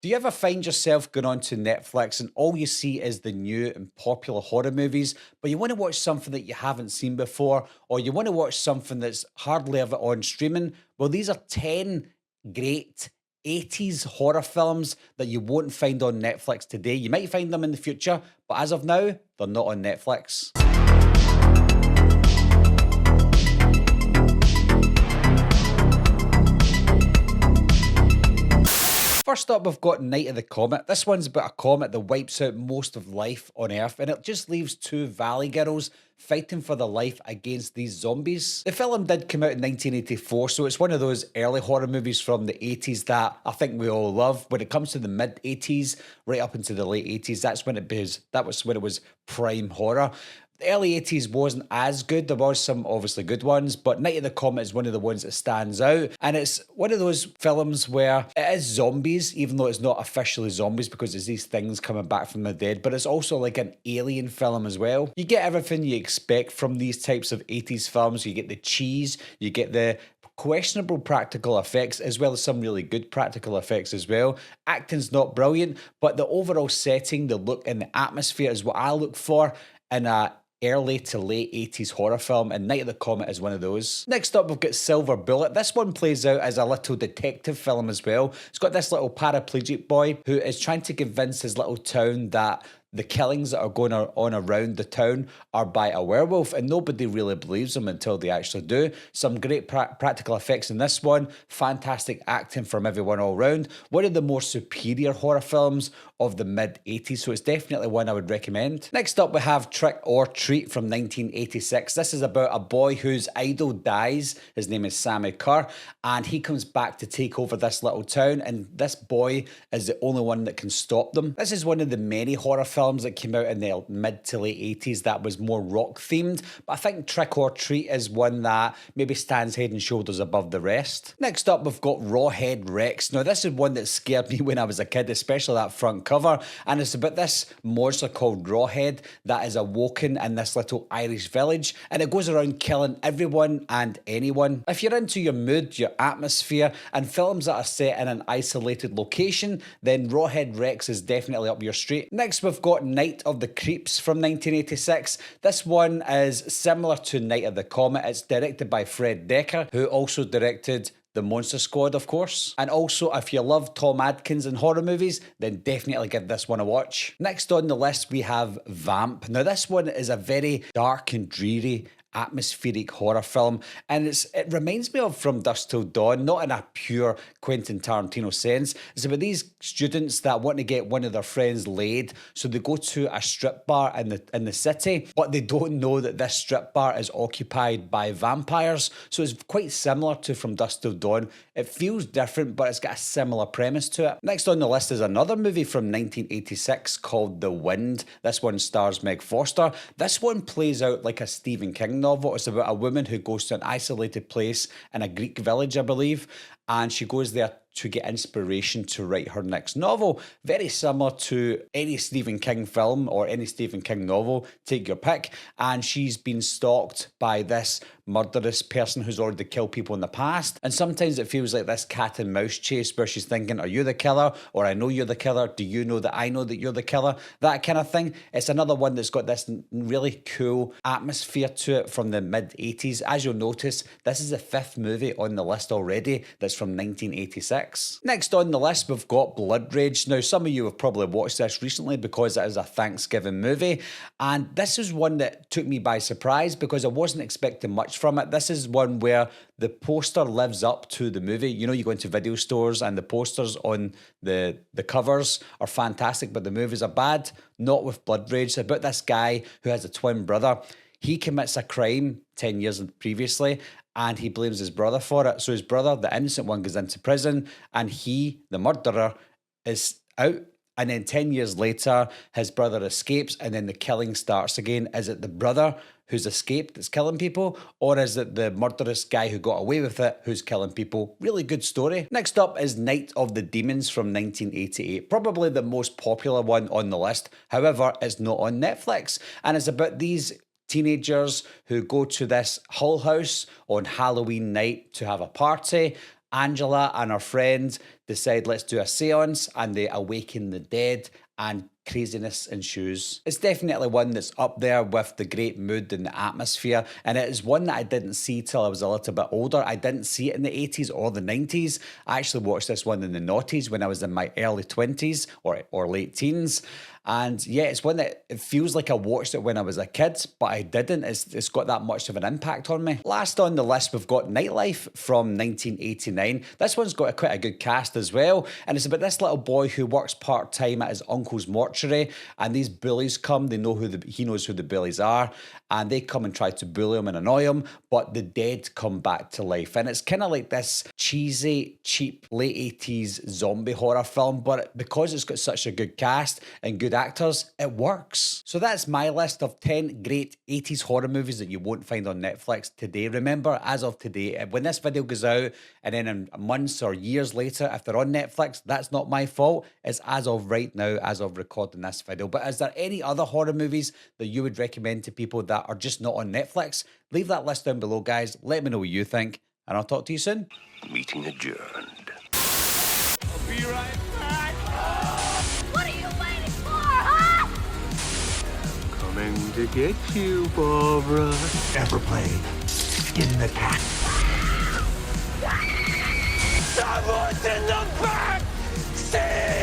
Do you ever find yourself going onto Netflix and all you see is the new and popular horror movies, but you want to watch something that you haven't seen before, or you want to watch something that's hardly ever on streaming? Well, these are 10 great 80s horror films that you won't find on Netflix today. You might find them in the future, but as of now, they're not on Netflix. First up, we've got Night of the Comet. This one's about a comet that wipes out most of life on Earth, and it just leaves two valley girls fighting for their life against these zombies. The film did come out in 1984, so it's one of those early horror movies from the 80s that I think we all love. When it comes to the mid 80s, right up into the late 80s, that was when it was prime horror. The early 80s wasn't as good. There was some obviously good ones, but Night of the Comet is one of the ones that stands out. And it's one of those films where it is zombies, even though it's not officially zombies because it's these things coming back from the dead, but it's also like an alien film as well. You get everything you expect from these types of 80s films. You get the cheese, you get the questionable practical effects as well as some really good practical effects as well. Acting's not brilliant, but the overall setting, the look and the atmosphere is what I look for in a early to late 80s horror film, and Night of the Comet is one of those. Next up, we've got Silver Bullet. This one plays out as a little detective film as well. It's got this little paraplegic boy who is trying to convince his little town that the killings that are going on around the town are by a werewolf, and nobody really believes him until they actually do. Some great practical effects in this one, fantastic acting from everyone all round. One of the more superior horror films of the mid 80s, so it's definitely one I would recommend. Next up, we have Trick or Treat from 1986. This is about a boy whose idol dies. His name is Sammy Kerr, and he comes back to take over this little town, and this boy is the only one that can stop them. This is one of the many horror films that came out in the mid to late 80s that was more rock themed, but I think Trick or Treat is one that maybe stands head and shoulders above the rest. Next up, we've got Rawhead Rex. Now, this is one that scared me when I was a kid, especially that front cover, and it's about this monster called Rawhead that is awoken in this little Irish village, and it goes around killing everyone and anyone. If you're into your mood, your atmosphere, and films that are set in an isolated location, then Rawhead Rex is definitely up your street. Next, we've got Night of the Creeps from 1986. This one is similar to Night of the Comet. It's directed by Fred Decker, who also directed The Monster Squad, of course. And also, if you love Tom Adkins in horror movies, then definitely give this one a watch. Next on the list, we have Vamp. Now, this one is a very dark and dreary atmospheric horror film, and it reminds me of From Dusk Till Dawn, not in a pure Quentin Tarantino sense. It's about these students that want to get one of their friends laid, so they go to a strip bar in the city, but they don't know that this strip bar is occupied by vampires. So it's quite similar to From Dusk Till Dawn. It feels different, but it's got a similar premise to it. Next on the list is another movie from 1986 called The Wind. This one stars Meg Foster. This one plays out like a Stephen King novel. It's about a woman who goes to an isolated place in a Greek village, I believe, and she goes there to get inspiration to write her next novel. Very similar to any Stephen King film or any Stephen King novel, take your pick. And she's been stalked by this murderous person who's already killed people in the past. And sometimes it feels like this cat and mouse chase where she's thinking, are you the killer? Or I know you're the killer. Do you know that I know that you're the killer? That kind of thing. It's another one that's got this really cool atmosphere to it from the mid 80s. As you'll notice, this is the fifth movie on the list already that's from 1986. Next on the list, we've got Blood Rage. Now, some of you have probably watched this recently because it is a Thanksgiving movie, and this is one that took me by surprise because I wasn't expecting much from it. This is one where the poster lives up to the movie. You know, you go into video stores and the posters on the covers are fantastic, but the movies are bad. Not with Blood Rage. It's about this guy who has a twin brother. He commits a crime 10 years previously, and he blames his brother for it. So his brother, the innocent one, goes into prison, and he, the murderer, is out. And then 10 years later, his brother escapes, and then the killing starts again. Is it the brother who's escaped that's killing people, or is it the murderous guy who got away with it who's killing people? Really good story. Next up is Night of the Demons from 1988. Probably the most popular one on the list. However, it's not on Netflix, and it's about these teenagers who go to this Hull House on Halloween night to have a party. Angela and her friends decide let's do a seance and they awaken the dead and craziness ensues. It's definitely one that's up there with the great mood and the atmosphere, and it is one that I didn't see till I was a little bit older. I didn't see it in the 80s or the 90s. I actually watched this one in the noughties when I was in my early 20s or late teens. And yeah, it's one that it feels like I watched it when I was a kid, but I didn't. It's got that much of an impact on me. Last on the list, we've got Nightlife from 1989. This one's got quite a good cast as well, and it's about this little boy who works part-time at his uncle's mortuary, and these bullies come. They know he knows who the bullies are, and they come and try to bully him and annoy him, but the dead come back to life. And it's kind of like this cheesy, cheap, late 80s zombie horror film, but because it's got such a good cast and good actors, it works. So that's my list of 10 great 80s horror movies that you won't find on Netflix today. Remember, as of today, when this video goes out, and then in months or years later, if they're on Netflix, that's not my fault. It's as of right now, as of recording this video. But is there any other horror movies that you would recommend to people that are just not on Netflix? Leave that list down below, guys. Let me know what you think, and I'll talk to you soon. Meeting adjourned. I'll be right back. What are you waiting for, huh? Coming to get you, Barbara. Ever played in the cat? Someone's in the back seat!